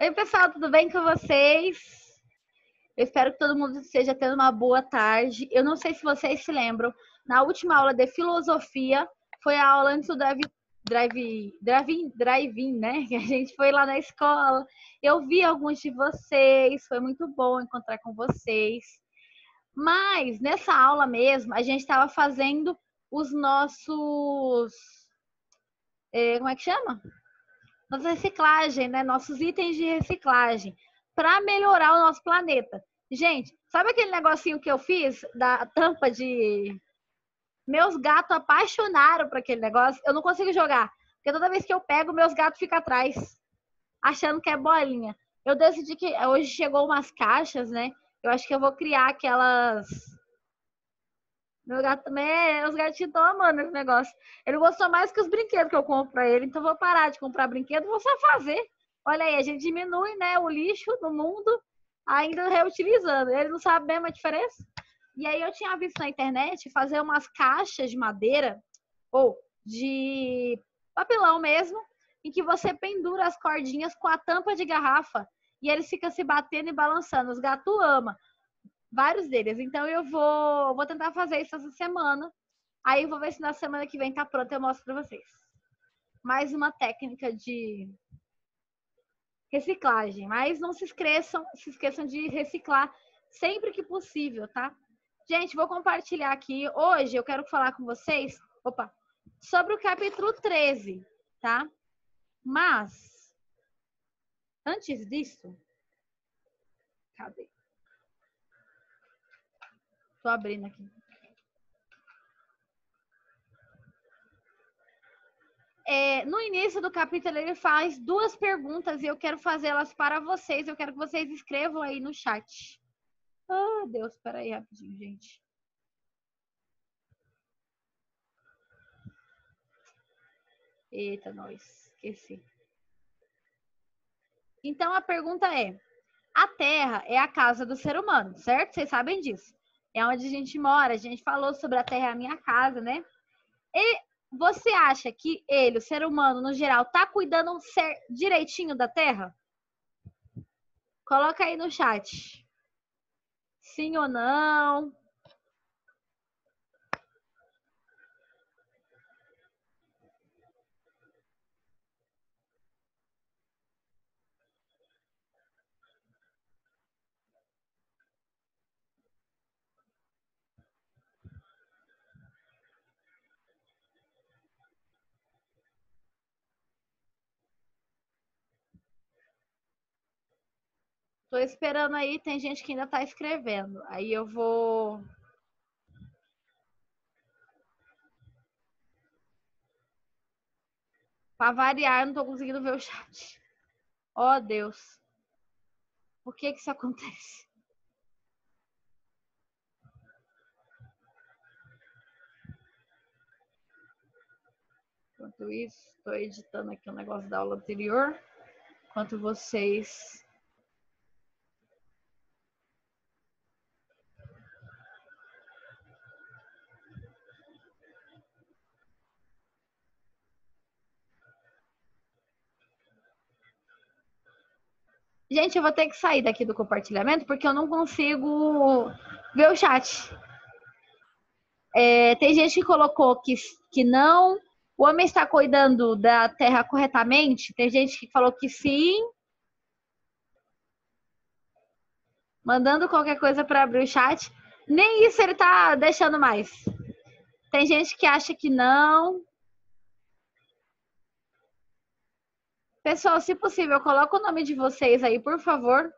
Oi, pessoal, tudo bem com vocês? Eu espero que todo mundo esteja tendo uma boa tarde. Eu não sei se vocês se lembram, na última aula de filosofia, foi a aula antes do drive-in, né? Que a gente foi lá na escola. Eu vi alguns de vocês, foi muito bom encontrar com vocês. Mas nessa aula mesmo, a gente estava fazendo os nossos. Como é que chama? Nossa reciclagem, né? Nossos itens de reciclagem para melhorar o nosso planeta. Gente, sabe aquele negocinho que eu fiz da tampa de. Meus gatos apaixonaram por aquele negócio. Eu não consigo jogar, porque toda vez que eu pego, meus gatos ficam atrás, achando que é bolinha. Eu decidi que hoje chegou umas caixas, né? Eu acho que eu vou criar aquelas. Meu gato também, os gatinhos estão amando esse negócio. Ele gostou mais que os brinquedos que eu compro para ele, então vou parar de comprar brinquedo, vou só fazer. Olha aí, a gente diminui, né, o lixo no mundo, ainda reutilizando. Ele não sabe mesmo a diferença. E aí eu tinha visto na internet fazer umas caixas de madeira ou de papelão mesmo, em que você pendura as cordinhas com a tampa de garrafa e eles ficam se batendo e balançando. Os gatos amam. Vários deles. Então eu vou tentar fazer isso essa semana. Aí eu vou ver se na semana que vem tá pronto, eu mostro para vocês. Mais uma técnica de reciclagem. Mas não se esqueçam de reciclar sempre que possível, tá? Gente, vou compartilhar aqui. Hoje eu quero falar com vocês, sobre o capítulo 13, tá? Mas, antes disso, cadê? Tô abrindo aqui. No início do capítulo, ele faz duas perguntas e eu quero fazê-las para vocês. Eu quero que vocês escrevam aí no chat. Oh, Deus, espera aí rapidinho, gente. Eita, nós, esqueci. Então, a pergunta é: a Terra é a casa do ser humano, certo? Vocês sabem disso. É onde a gente mora. A gente falou sobre a Terra é a minha casa, né? E você acha que ele, o ser humano, no geral, tá cuidando direitinho da Terra? Coloca aí no chat. Sim ou não? Tô esperando aí, tem gente que ainda tá escrevendo. Aí eu vou. Pra variar, eu não tô conseguindo ver o chat. Oh, Deus. Por que isso acontece? Enquanto isso, estou editando aqui um negócio da aula anterior. Enquanto vocês. Gente, eu vou ter que sair daqui do compartilhamento porque eu não consigo ver o chat. Tem gente que colocou que não. O homem está cuidando da terra corretamente. Tem gente que falou que sim. Mandando qualquer coisa para abrir o chat. Nem isso ele tá deixando mais. Tem gente que acha que não. Pessoal, se possível, coloca o nome de vocês aí, por favor.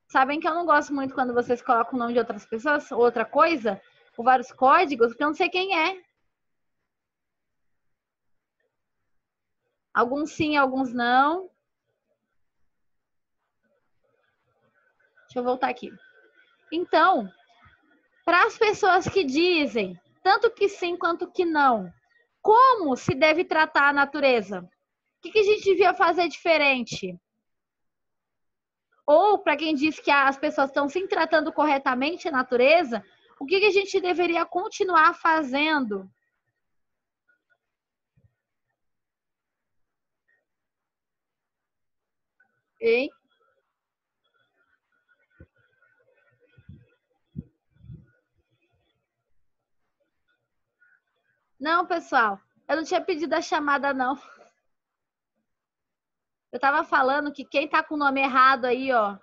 Sabem que eu não gosto muito quando vocês colocam o nome de outras pessoas, outra coisa, ou vários códigos, porque eu não sei quem é. Alguns sim, alguns não. Deixa eu voltar aqui. Então, para as pessoas que dizem tanto que sim quanto que não, como se deve tratar a natureza? O que a gente devia fazer diferente? Ou para quem diz que as pessoas estão se tratando corretamente a natureza, o que a gente deveria continuar fazendo? Hein? Não, pessoal, eu não tinha pedido a chamada, não. Eu tava falando que quem tá com o nome errado aí, ó,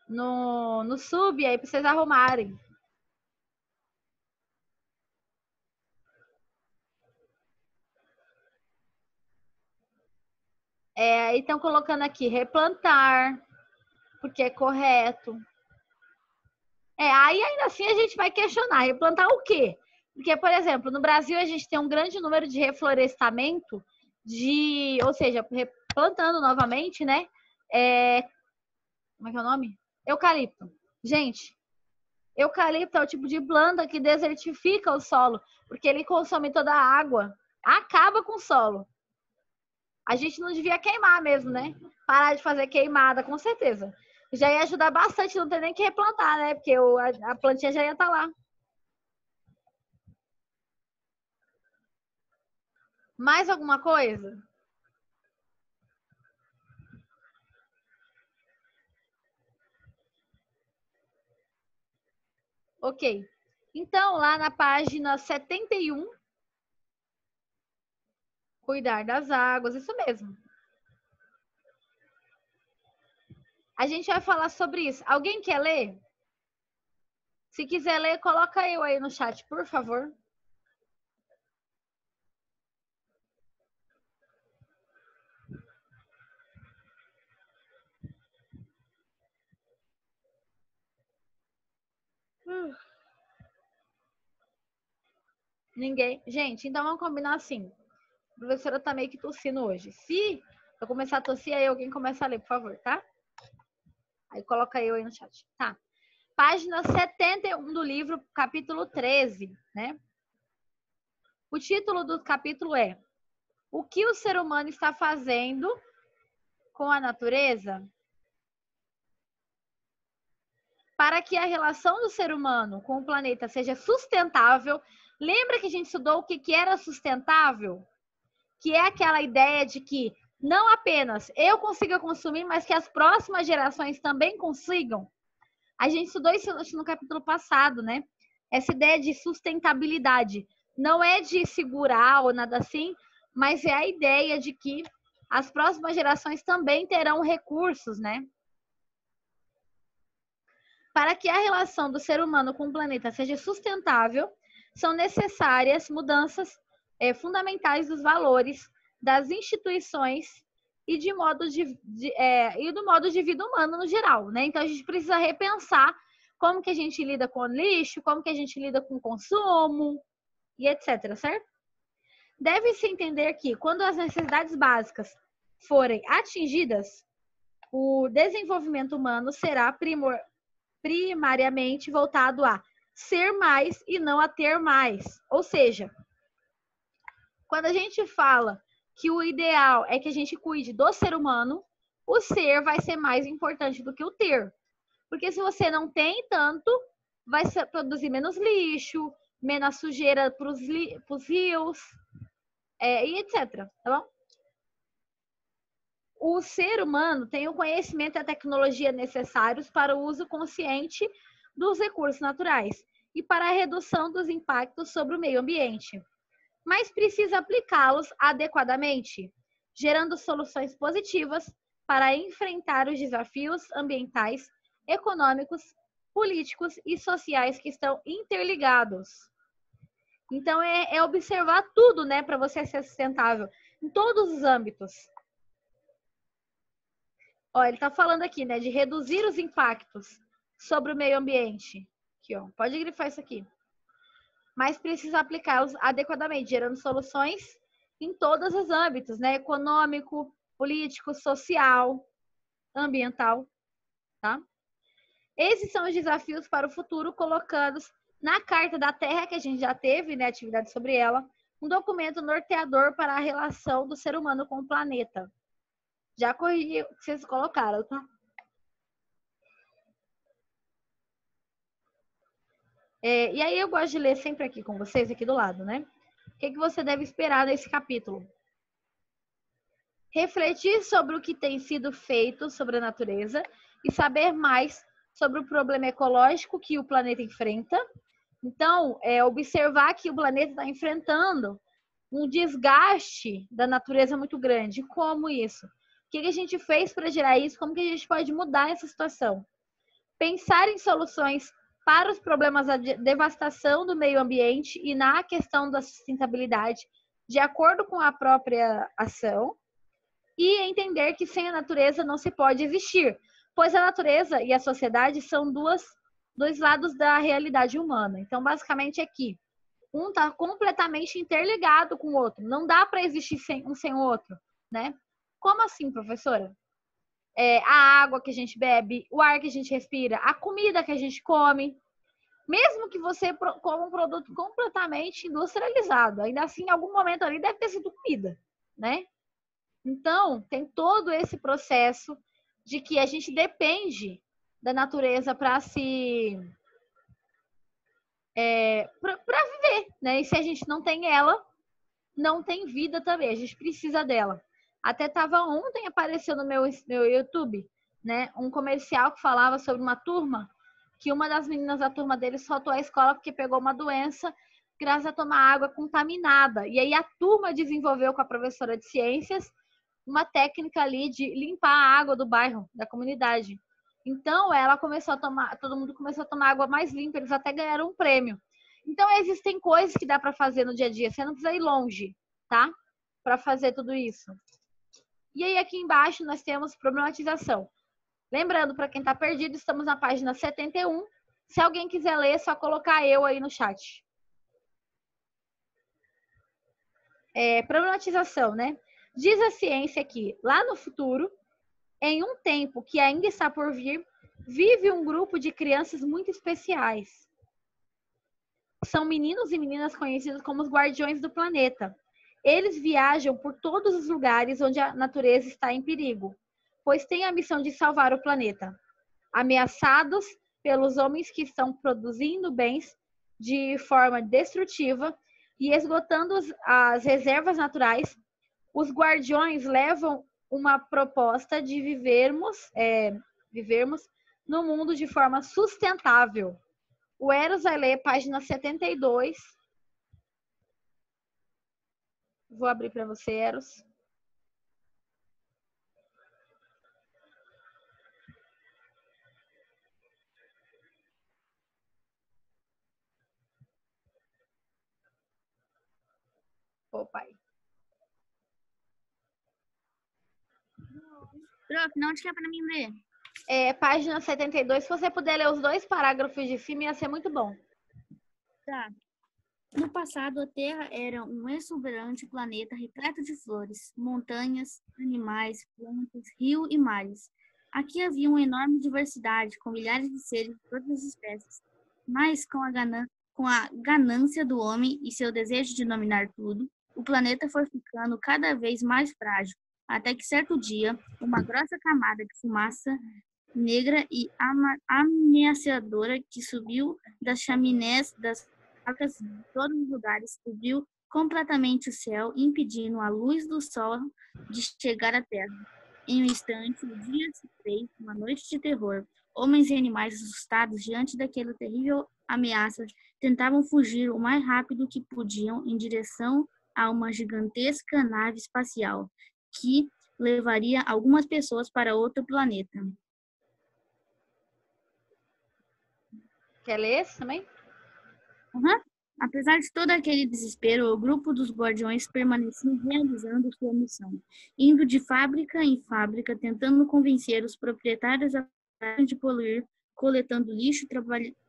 no sub, aí pra vocês arrumarem. Aí estão colocando aqui replantar, porque é correto. Aí ainda assim a gente vai questionar, replantar o quê? Porque, por exemplo, no Brasil a gente tem um grande número de reflorestamento, ou seja, replantando novamente, né? Como é que é o nome? Eucalipto. Gente, eucalipto é o tipo de planta que desertifica o solo, porque ele consome toda a água, acaba com o solo. A gente não devia queimar mesmo, né? Parar de fazer queimada, com certeza. Já ia ajudar bastante, não ter nem que replantar, né? Porque a plantinha já ia estar lá. Mais alguma coisa? Ok. Então, lá na página 71, cuidar das águas, isso mesmo. A gente vai falar sobre isso. Alguém quer ler? Se quiser ler, coloca eu aí no chat, por favor. Ninguém. Gente, então vamos combinar assim. A professora tá meio que tossindo hoje. Se eu começar a tossir, aí alguém começa a ler, por favor, tá? Aí coloca eu aí no chat. Tá. Página 71 do livro, capítulo 13, né? O título do capítulo é: O que o ser humano está fazendo com a natureza para que a relação do ser humano com o planeta seja sustentável? Lembra que a gente estudou o que era sustentável? Que é aquela ideia de que não apenas eu consiga consumir, mas que as próximas gerações também consigam. A gente estudou isso no capítulo passado, né? Essa ideia de sustentabilidade. Não é de segurar ou nada assim, mas é a ideia de que as próximas gerações também terão recursos, né? Para que a relação do ser humano com o planeta seja sustentável, são necessárias mudanças fundamentais dos valores, das instituições e e do modo de vida humano no geral, né? Então a gente precisa repensar como que a gente lida com o lixo, como que a gente lida com o consumo e etc, certo? Deve-se entender que quando as necessidades básicas forem atingidas, o desenvolvimento humano será primariamente voltado a ser mais e não a ter mais. Ou seja, quando a gente fala que o ideal é que a gente cuide do ser humano, o ser vai ser mais importante do que o ter. Porque se você não tem tanto, vai produzir menos lixo, menos sujeira para os rios, e etc. Tá bom? O ser humano tem o conhecimento e a tecnologia necessários para o uso consciente dos recursos naturais e para a redução dos impactos sobre o meio ambiente, mas precisa aplicá-los adequadamente, gerando soluções positivas para enfrentar os desafios ambientais, econômicos, políticos e sociais que estão interligados. Então, é observar tudo, né, para você ser sustentável, em todos os âmbitos. Ó, ele está falando aqui, né, de reduzir os impactos sobre o meio ambiente. Aqui, ó, pode grifar isso aqui. Mas precisa aplicá-los adequadamente, gerando soluções em todos os âmbitos, né? Econômico, político, social, ambiental, tá? Esses são os desafios para o futuro colocados na Carta da Terra, que a gente já teve, né, atividade sobre ela, um documento norteador para a relação do ser humano com o planeta. Já corrigi o que vocês colocaram, tá? E aí eu gosto de ler sempre aqui com vocês, aqui do lado, né? O que você deve esperar nesse capítulo? refletir sobre o que tem sido feito sobre a natureza e saber mais sobre o problema ecológico que o planeta enfrenta. Então, observar que o planeta está enfrentando um desgaste da natureza muito grande. Como isso? O que a gente fez para gerar isso? Como que a gente pode mudar essa situação? Pensar em soluções para os problemas da devastação do meio ambiente e na questão da sustentabilidade, de acordo com a própria ação, e entender que sem a natureza não se pode existir, pois a natureza e a sociedade são dois lados da realidade humana. Então, basicamente, aqui, um está completamente interligado com o outro. Não dá para existir um sem o outro, né? Como assim, professora? A água que a gente bebe, o ar que a gente respira, a comida que a gente come. Mesmo que você coma um produto completamente industrializado, ainda assim, em algum momento ali deve ter sido comida, né? Então, tem todo esse processo de que a gente depende da natureza para para viver, né? E se a gente não tem ela, não tem vida também. A gente precisa dela. Até tava ontem, apareceu no meu YouTube, né, um comercial que falava sobre uma turma que uma das meninas da turma deles faltou à escola porque pegou uma doença graças a tomar água contaminada. E aí a turma desenvolveu com a professora de ciências uma técnica ali de limpar a água do bairro, da comunidade. Então, ela começou a tomar, todo mundo começou a tomar água mais limpa, eles até ganharam um prêmio. Então, existem coisas que dá para fazer no dia a dia, você não precisa ir longe, tá? Para fazer tudo isso. E aí, aqui embaixo, nós temos problematização. Lembrando, para quem está perdido, estamos na página 71. Se alguém quiser ler, é só colocar eu aí no chat. Problematização, né? Diz a ciência que, lá no futuro, em um tempo que ainda está por vir, vive um grupo de crianças muito especiais. São meninos e meninas conhecidos como os guardiões do planeta. Eles viajam por todos os lugares onde a natureza está em perigo, pois têm a missão de salvar o planeta. Ameaçados pelos homens que estão produzindo bens de forma destrutiva e esgotando as reservas naturais, os guardiões levam uma proposta de vivermos no mundo de forma sustentável. O Eros vai ler página 72. Vou abrir para você, Eros. Ô, pai. Prof, não tinha para mim ler. Página 72. Se você puder ler os 2 parágrafos de cima, ia ser muito bom. Tá. No passado, a Terra era um exuberante planeta repleto de flores, montanhas, animais, plantas, rios e mares. Aqui havia uma enorme diversidade, com milhares de seres de todas as espécies. Mas, com a ganância do homem e seu desejo de dominar tudo, o planeta foi ficando cada vez mais frágil, até que certo dia, uma grossa camada de fumaça negra e ameaçadora que subiu das chaminés das placas de todos os lugares cobriu completamente o céu, impedindo a luz do sol de chegar à terra. Em um instante, o dia se fez uma noite de terror. Homens e animais assustados diante daquela terrível ameaça tentavam fugir o mais rápido que podiam em direção a uma gigantesca nave espacial que levaria algumas pessoas para outro planeta. Quer ler esse também? Uhum. Apesar de todo aquele desespero, o grupo dos guardiões permanecia realizando sua missão, indo de fábrica em fábrica, tentando convencer os proprietários a pararem de poluir, coletando lixo,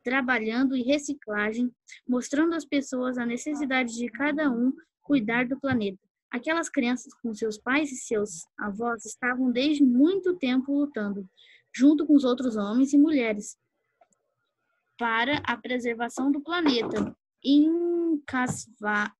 trabalhando em reciclagem, mostrando às pessoas a necessidade de cada um cuidar do planeta. Aquelas crianças com seus pais e seus avós estavam desde muito tempo lutando, junto com os outros homens e mulheres, para a preservação do planeta,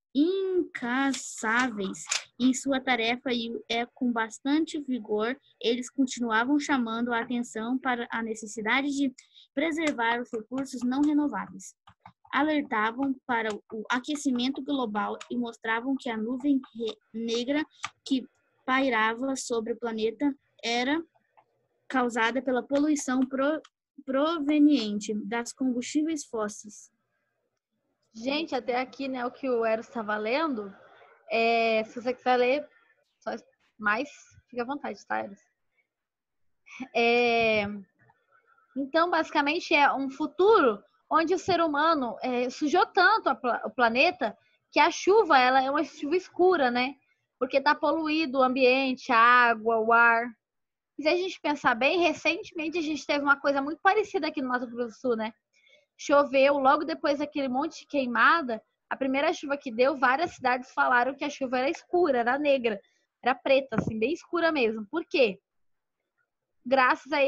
incansáveis em sua tarefa e com bastante vigor, eles continuavam chamando a atenção para a necessidade de preservar os recursos não renováveis. Alertavam para o aquecimento global e mostravam que a nuvem negra que pairava sobre o planeta era causada pela poluição proveniente das combustíveis fósseis. Gente, até aqui, né, o que o Eros estava lendo, se você quiser ler só mais, fica à vontade, tá, Eros? Então, basicamente, é um futuro onde o ser humano sujou tanto o planeta que a chuva, ela é uma chuva escura, né? Porque está poluído o ambiente, a água, o ar. E se a gente pensar bem, recentemente a gente teve uma coisa muito parecida aqui no Mato Grosso do Sul, né? Choveu, logo depois daquele monte de queimada, a primeira chuva que deu, várias cidades falaram que a chuva era escura, era negra, era preta, assim, bem escura mesmo. Por quê? Graças a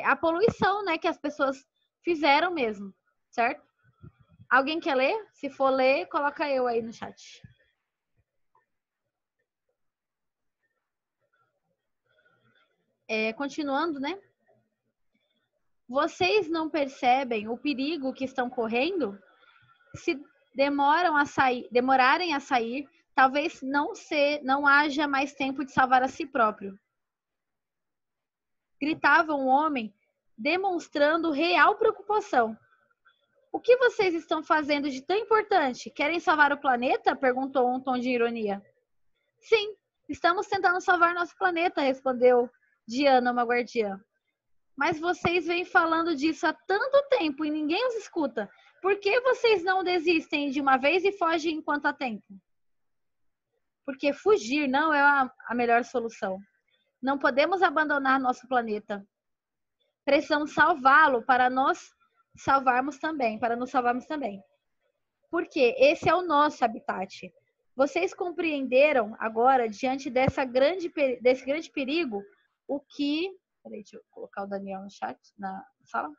a poluição, né, que as pessoas fizeram mesmo, certo? Alguém quer ler? Se for ler, coloca eu aí no chat. Continuando, né? Vocês não percebem o perigo que estão correndo? Se demorarem a sair, talvez não haja mais tempo de salvar a si próprio. Gritava um homem, demonstrando real preocupação. O que vocês estão fazendo de tão importante? Querem salvar o planeta? Perguntou um tom de ironia. Sim, estamos tentando salvar nosso planeta, respondeu Diana, uma guardiã. Mas vocês vêm falando disso há tanto tempo e ninguém os escuta. Por que vocês não desistem de uma vez e fogem enquanto há tempo? Porque fugir não é a melhor solução. Não podemos abandonar nosso planeta. Precisamos salvá-lo para nos salvarmos também. Porque esse é o nosso habitat. Vocês compreenderam agora, diante desse grande perigo, o que... Peraí, deixa eu colocar o Daniel no chat, na sala.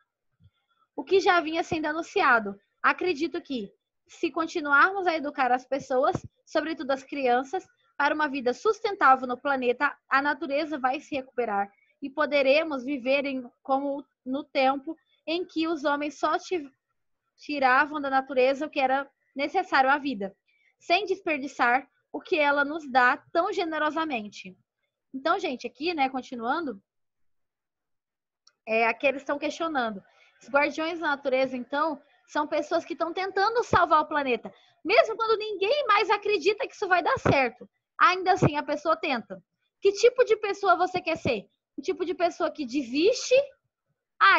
O que já vinha sendo anunciado. Acredito que, se continuarmos a educar as pessoas, sobretudo as crianças, para uma vida sustentável no planeta, a natureza vai se recuperar e poderemos viver como no tempo em que os homens só tiravam da natureza o que era necessário à vida, sem desperdiçar o que ela nos dá tão generosamente. Então, gente, aqui, né, continuando, aqui eles estão questionando. Os guardiões da natureza, então, são pessoas que estão tentando salvar o planeta. Mesmo quando ninguém mais acredita que isso vai dar certo. Ainda assim, a pessoa tenta. Que tipo de pessoa você quer ser? Um tipo de pessoa que desiste?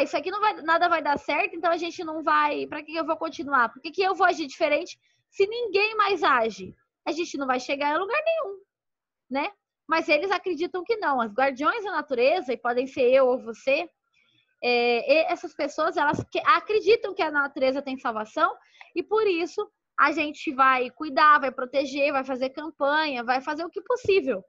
Isso aqui nada vai dar certo, então a gente não vai... Para que eu vou continuar? Por que eu vou agir diferente se ninguém mais age? A gente não vai chegar em lugar nenhum, né? Mas eles acreditam que não. As guardiões da natureza, e podem ser eu ou você... essas pessoas, elas acreditam que a natureza tem salvação e por isso a gente vai cuidar, vai proteger, vai fazer campanha, vai fazer o que possível.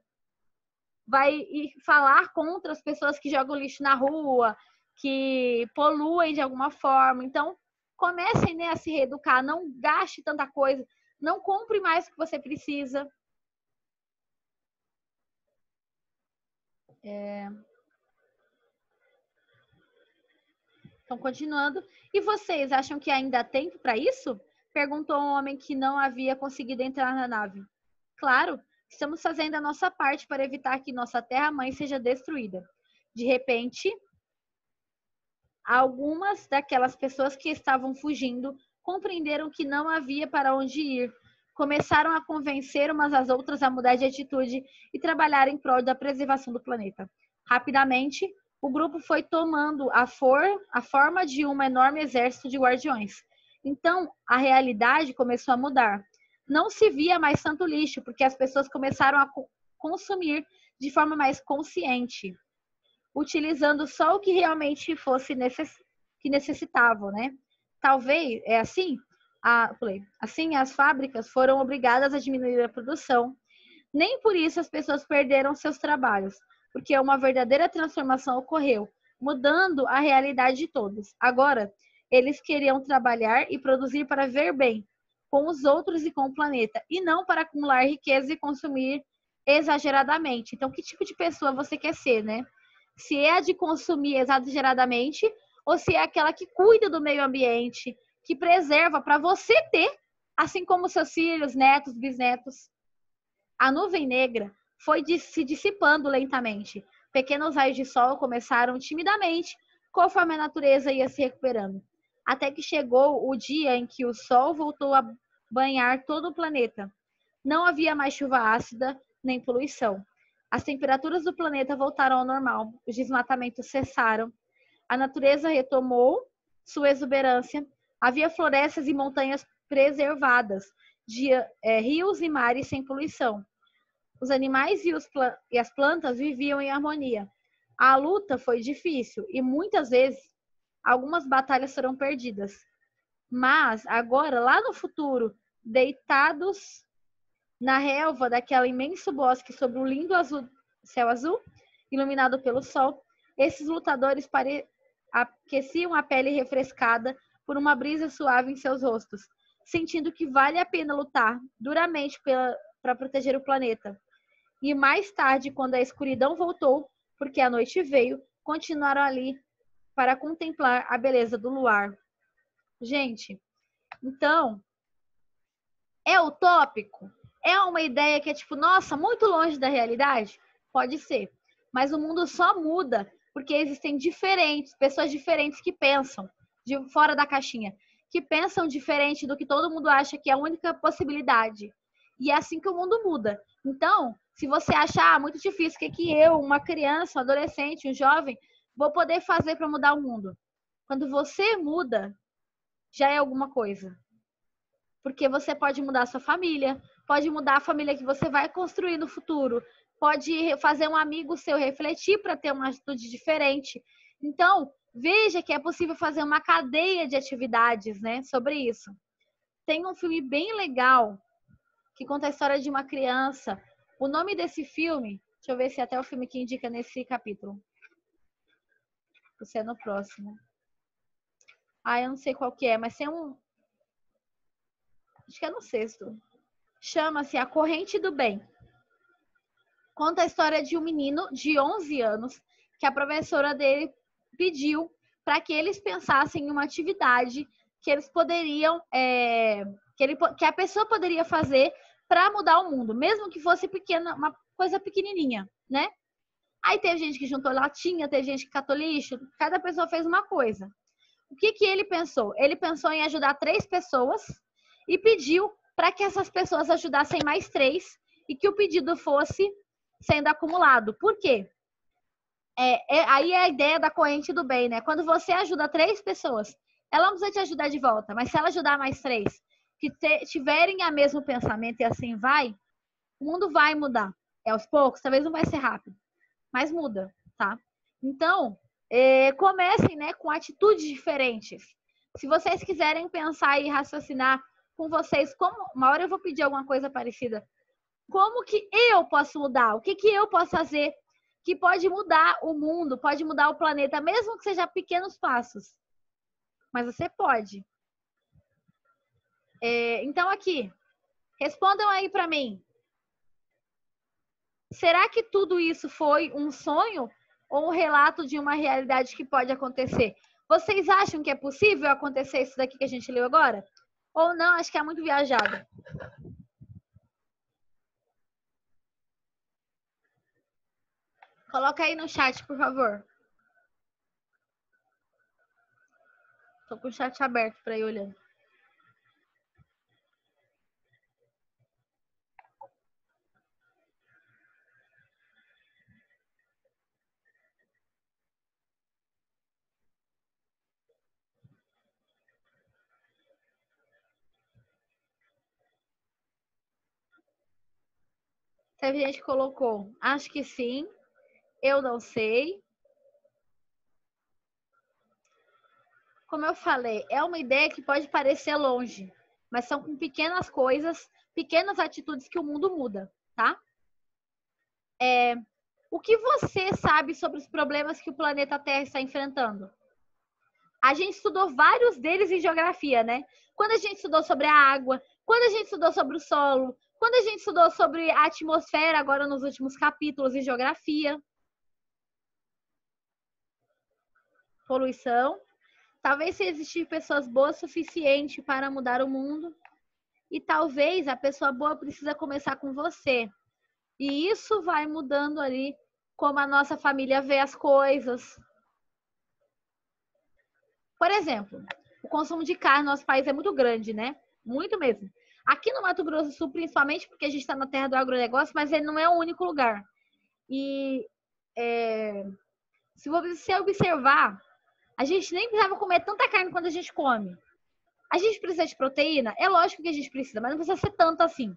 Vai ir falar contra as pessoas que jogam lixo na rua, que poluem de alguma forma. Então, comecem, né, a se reeducar, não gaste tanta coisa, não compre mais do que você precisa. Então, continuando. E vocês acham que ainda há tempo para isso? Perguntou um homem que não havia conseguido entrar na nave. Claro, estamos fazendo a nossa parte para evitar que nossa terra-mãe seja destruída. De repente, algumas daquelas pessoas que estavam fugindo compreenderam que não havia para onde ir. Começaram a convencer umas às outras a mudar de atitude e trabalhar em prol da preservação do planeta. Rapidamente, o grupo foi tomando a forma de um enorme exército de guardiões. Então, a realidade começou a mudar. Não se via mais tanto lixo, porque as pessoas começaram a consumir de forma mais consciente, utilizando só o que realmente fosse que necessitavam, né? Talvez, assim as fábricas foram obrigadas a diminuir a produção. Nem por isso as pessoas perderam seus trabalhos, porque uma verdadeira transformação ocorreu, mudando a realidade de todos. Agora, eles queriam trabalhar e produzir para ver bem com os outros e com o planeta, e não para acumular riqueza e consumir exageradamente. Então, que tipo de pessoa você quer ser, né? Se é a de consumir exageradamente ou se é aquela que cuida do meio ambiente, que preserva para você ter, assim como seus filhos, netos, bisnetos. A nuvem negra foi se dissipando lentamente. Pequenos raios de sol começaram timidamente, conforme a natureza ia se recuperando, até que chegou o dia em que o sol voltou a banhar todo o planeta. Não havia mais chuva ácida nem poluição. As temperaturas do planeta voltaram ao normal, os desmatamentos cessaram, a natureza retomou sua exuberância, havia florestas e montanhas preservadas, rios e mares sem poluição. Os animais e as plantas viviam em harmonia. A luta foi difícil e muitas vezes algumas batalhas foram perdidas. Mas agora, lá no futuro, deitados na relva daquele imenso bosque sobre o lindo céu azul, iluminado pelo sol, esses lutadores aqueciam a pele refrescada por uma brisa suave em seus rostos, sentindo que vale a pena lutar duramente para proteger o planeta. E mais tarde, quando a escuridão voltou, porque a noite veio, continuaram ali para contemplar a beleza do luar. Gente, então, é utópico? É uma ideia que é tipo, nossa, muito longe da realidade? Pode ser. Mas o mundo só muda porque existem pessoas diferentes que pensam de fora da caixinha, que pensam diferente do que todo mundo acha que é a única possibilidade. E é assim que o mundo muda. Então, se você achar muito difícil, o que eu, uma criança, um adolescente, um jovem, vou poder fazer para mudar o mundo? Quando você muda, já é alguma coisa. Porque você pode mudar a sua família, pode mudar a família que você vai construir no futuro, pode fazer um amigo seu refletir para ter uma atitude diferente. Então, veja que é possível fazer uma cadeia de atividades, né, sobre isso. Tem um filme bem legal que conta a história de uma criança. O nome desse filme, deixa eu ver se é até o filme que indica nesse capítulo. Você é no próximo. Eu não sei qual que é, mas tem um... Acho que é no sexto. Chama-se A Corrente do Bem. Conta a história de um menino de 11 anos que a professora dele pediu para que eles pensassem em uma atividade que eles poderiam, que a pessoa poderia fazer para mudar o mundo, mesmo que fosse pequena, uma coisa pequenininha, né? Aí teve gente que juntou latinha, teve gente que catou lixo, cada pessoa fez uma coisa. O que ele pensou? Ele pensou em ajudar 3 pessoas e pediu para que essas pessoas ajudassem mais 3 e que o pedido fosse sendo acumulado. Por quê? Aí é a ideia da corrente do bem, né? Quando você ajuda 3 pessoas, ela não precisa te ajudar de volta, mas se ela ajudar mais 3 que tiverem o mesmo pensamento e assim vai, o mundo vai mudar. É aos poucos, talvez não vai ser rápido, mas muda, tá? Então, comecem, né, com atitudes diferentes. Se vocês quiserem pensar e raciocinar com vocês, uma hora eu vou pedir alguma coisa parecida. Como que eu posso mudar? O que eu posso fazer que pode mudar o mundo, pode mudar o planeta, mesmo que seja pequenos passos? Mas você pode. Então, aqui, respondam aí para mim. Será que tudo isso foi um sonho ou um relato de uma realidade que pode acontecer? Vocês acham que é possível acontecer isso daqui que a gente leu agora? Ou não? Acho que é muito viajado. Coloca aí no chat, por favor. Tô com o chat aberto para ir olhando. Teve gente que colocou, acho que sim, eu não sei. Como eu falei, é uma ideia que pode parecer longe, mas são com pequenas coisas, pequenas atitudes que o mundo muda, tá? O que você sabe sobre os problemas que o planeta Terra está enfrentando? A gente estudou vários deles em geografia, né? Quando a gente estudou sobre a água, quando a gente estudou sobre o solo, quando a gente estudou sobre a atmosfera, agora nos últimos capítulos em geografia. Poluição. Talvez se existir pessoas boas o suficiente para mudar o mundo. E talvez a pessoa boa precisa começar com você. E isso vai mudando ali como a nossa família vê as coisas. Por exemplo, o consumo de carne no nosso país é muito grande, né? Muito mesmo. Aqui no Mato Grosso do Sul, principalmente porque a gente está na terra do agronegócio, mas ele não é o único lugar. E se você observar, a gente nem precisava comer tanta carne quanto a gente come. A gente precisa de proteína? É lógico que a gente precisa, mas não precisa ser tanto assim.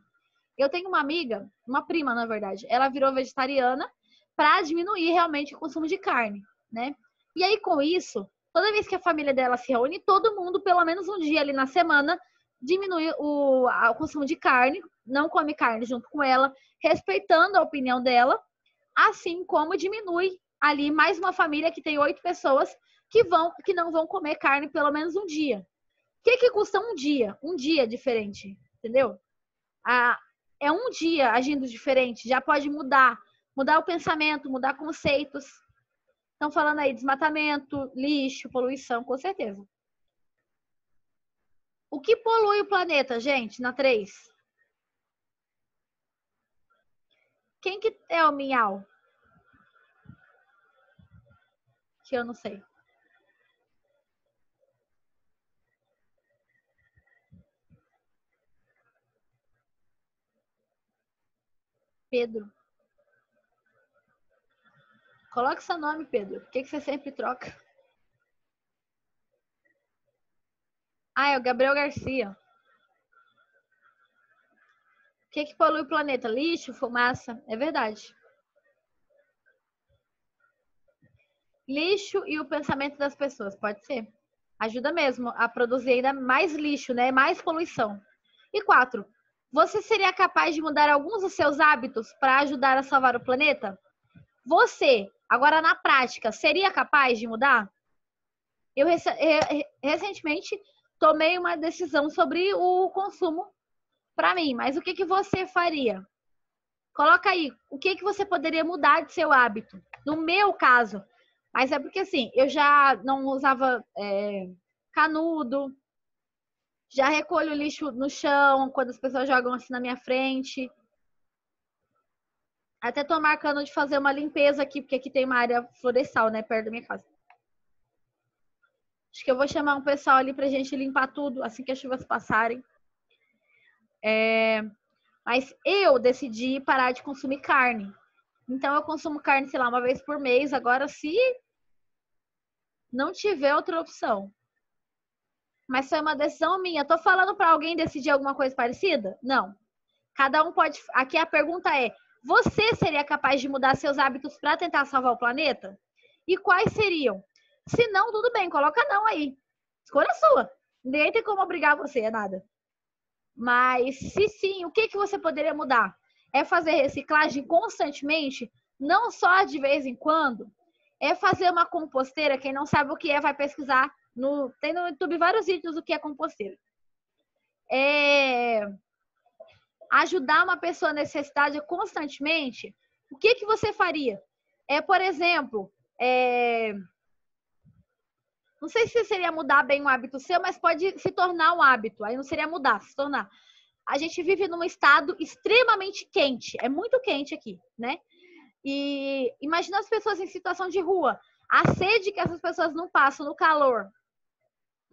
Eu tenho uma amiga, uma prima, na verdade, ela virou vegetariana para diminuir realmente o consumo de carne, né? E aí, com isso, toda vez que a família dela se reúne, todo mundo, pelo menos um dia ali na semana, diminui o consumo de carne, não come carne junto com ela, respeitando a opinião dela, assim como diminui ali mais uma família que tem 8 pessoas que não vão comer carne pelo menos um dia. O que custa um dia? Um dia diferente, entendeu? É um dia agindo diferente, já pode mudar o pensamento, mudar conceitos. Estão falando aí desmatamento, lixo, poluição, com certeza. O que polui o planeta, gente, na 3? Quem que é o Minhal? Que eu não sei. Pedro. Coloque seu nome, Pedro. Por que você sempre troca? Ah, é o Gabriel Garcia. O que polui o planeta? Lixo, fumaça. É verdade. Lixo e o pensamento das pessoas, pode ser. Ajuda mesmo a produzir ainda mais lixo, né? Mais poluição. E 4, você seria capaz de mudar alguns dos seus hábitos para ajudar a salvar o planeta? Você, agora na prática, seria capaz de mudar? Eu recentemente tomei uma decisão sobre o consumo para mim, mas o que você faria? Coloca aí, o que você poderia mudar de seu hábito? No meu caso, mas é porque assim, eu já não usava canudo, já recolho lixo no chão quando as pessoas jogam assim na minha frente. Até tô marcando de fazer uma limpeza aqui, porque aqui tem uma área florestal, né, perto da minha casa. Acho que eu vou chamar um pessoal ali pra gente limpar tudo assim que as chuvas passarem. Mas eu decidi parar de consumir carne. Então eu consumo carne, sei lá, uma vez por mês. Agora, se não tiver outra opção. Mas foi uma decisão minha. Tô falando para alguém decidir alguma coisa parecida? Não. Cada um pode. Aqui a pergunta é: você seria capaz de mudar seus hábitos para tentar salvar o planeta? E quais seriam? Se não, tudo bem, coloca não aí. Escolha sua. Ninguém tem como obrigar você a nada. Mas se sim, o que você poderia mudar? É fazer reciclagem constantemente, não só de vez em quando. É fazer uma composteira. Quem não sabe o que é, vai pesquisar. Tem no YouTube vários vídeos do que é composteira. É ajudar uma pessoa necessitada constantemente. O que você faria? Por exemplo, não sei se seria mudar bem um hábito seu, mas pode se tornar um hábito. Aí não seria mudar, se tornar. A gente vive num estado extremamente quente. É muito quente aqui, né? E imagina as pessoas em situação de rua. A sede que essas pessoas não passam no calor.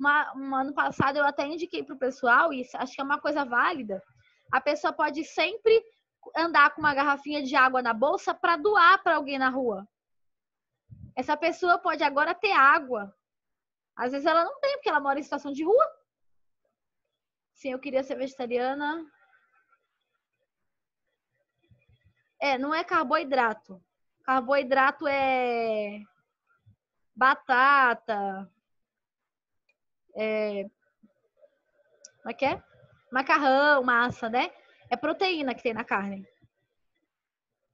Um ano passado eu até indiquei para o pessoal, e acho que é uma coisa válida. A pessoa pode sempre andar com uma garrafinha de água na bolsa para doar para alguém na rua. Essa pessoa pode agora ter água. Às vezes ela não tem, porque ela mora em situação de rua. Sim, eu queria ser vegetariana. Não é carboidrato. Carboidrato é batata. Como é que é? Macarrão, massa, né? É proteína que tem na carne.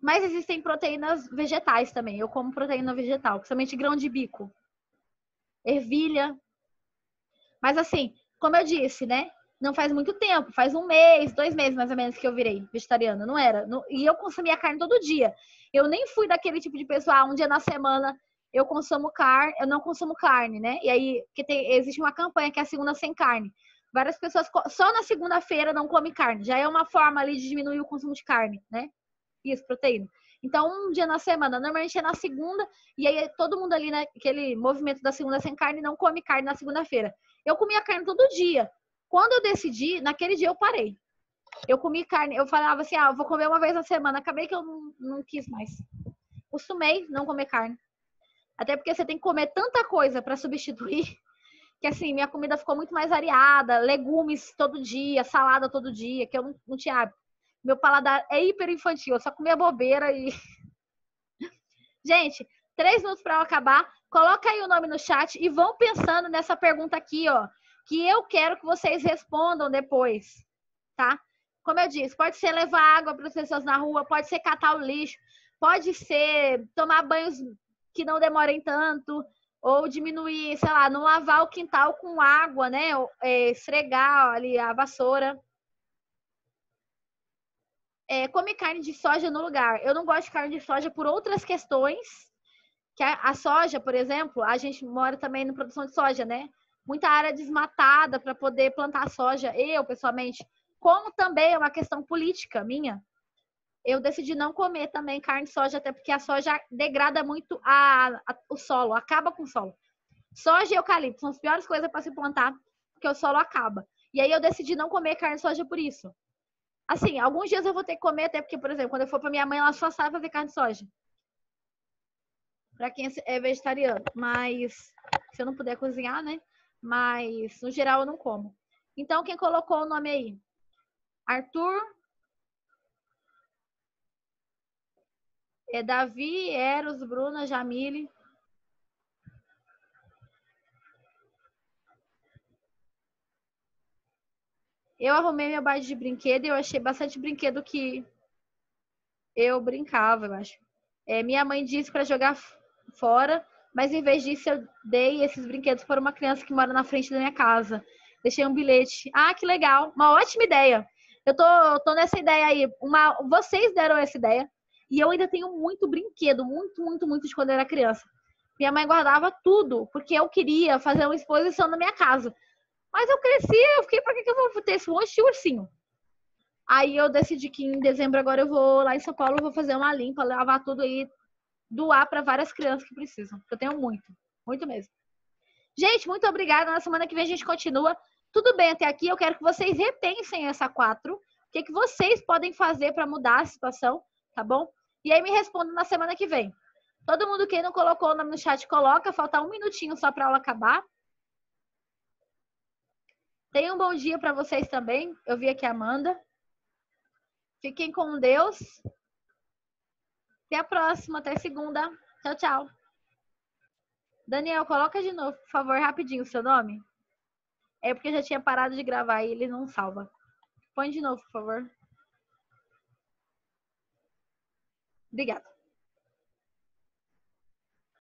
Mas existem proteínas vegetais também. Eu como proteína vegetal, principalmente grão de bico. Ervilha. Mas assim, como eu disse, né? Não faz muito tempo, faz 1 mês, 2 meses mais ou menos que eu virei vegetariana, não era? E eu consumia carne todo dia. Eu nem fui daquele tipo de pessoa, um dia na semana eu consumo carne, eu não consumo carne, né? E aí existe uma campanha que é a segunda sem carne. Várias pessoas só na segunda-feira não comem carne. Já é uma forma ali de diminuir o consumo de carne, né? Isso, proteína. Então, um dia na semana, normalmente é na segunda, e aí todo mundo ali naquele movimento da segunda sem carne não come carne na segunda-feira. Eu comia carne todo dia. Quando eu decidi, naquele dia eu parei. Eu comi carne, eu falava assim, eu vou comer uma vez na semana. Acabei que eu não quis mais. Costumei não comer carne. Até porque você tem que comer tanta coisa para substituir, que assim, minha comida ficou muito mais variada, legumes todo dia, salada todo dia, que eu não tinha hábito. Meu paladar é hiper infantil, eu só comia bobeira e... Gente, 3 minutos para eu acabar. Coloca aí o nome no chat e vão pensando nessa pergunta aqui, ó, que eu quero que vocês respondam depois, tá? Como eu disse, pode ser levar água para as pessoas na rua, pode ser catar o lixo, pode ser tomar banhos que não demorem tanto, ou diminuir, sei lá, não lavar o quintal com água, né? Ou, esfregar ali a vassoura. Come carne de soja no lugar. Eu não gosto de carne de soja por outras questões, que a soja, por exemplo, a gente mora também na produção de soja, né? Muita área desmatada para poder plantar soja. Eu, pessoalmente, como também é uma questão política minha, eu decidi não comer também carne de soja, até porque a soja degrada muito o solo, acaba com o solo. Soja e eucalipto são as piores coisas para se plantar, porque o solo acaba. E aí eu decidi não comer carne de soja por isso. Assim, alguns dias eu vou ter que comer, até porque, por exemplo, quando eu for para minha mãe, ela só sabe fazer carne de soja. Para quem é vegetariano. Mas se eu não puder cozinhar, né? Mas no geral eu não como. Então, quem colocou o nome aí? Arthur, Davi, Eros, Bruna, Jamile. Eu arrumei minha base de brinquedo e eu achei bastante brinquedo que eu brincava, eu acho. Minha mãe disse para jogar fora, mas em vez disso eu dei esses brinquedos para uma criança que mora na frente da minha casa. Deixei um bilhete. Ah, que legal. Uma ótima ideia. Eu tô nessa ideia aí. Vocês deram essa ideia. E eu ainda tenho muito brinquedo, muito, muito, muito de quando eu era criança. Minha mãe guardava tudo, porque eu queria fazer uma exposição na minha casa. Mas eu cresci, eu fiquei, pra que eu vou ter esse monte de ursinho? Aí eu decidi que em dezembro agora eu vou lá em São Paulo, vou fazer uma limpa, lavar tudo aí, doar para várias crianças que precisam. Eu tenho muito, muito mesmo. Gente, muito obrigada. Na semana que vem a gente continua. Tudo bem até aqui? Eu quero que vocês repensem essa 4. O que vocês podem fazer para mudar a situação, tá bom? E aí me respondam na semana que vem. Todo mundo que não colocou o nome no chat, coloca. Falta 1 minutinho só para a aula acabar. Tenham um bom dia para vocês também. Eu vi aqui a Amanda. Fiquem com Deus. Até a próxima, até segunda. Tchau, tchau. Daniel, coloca de novo, por favor, rapidinho o seu nome. É porque eu já tinha parado de gravar e ele não salva. Põe de novo, por favor. Obrigada.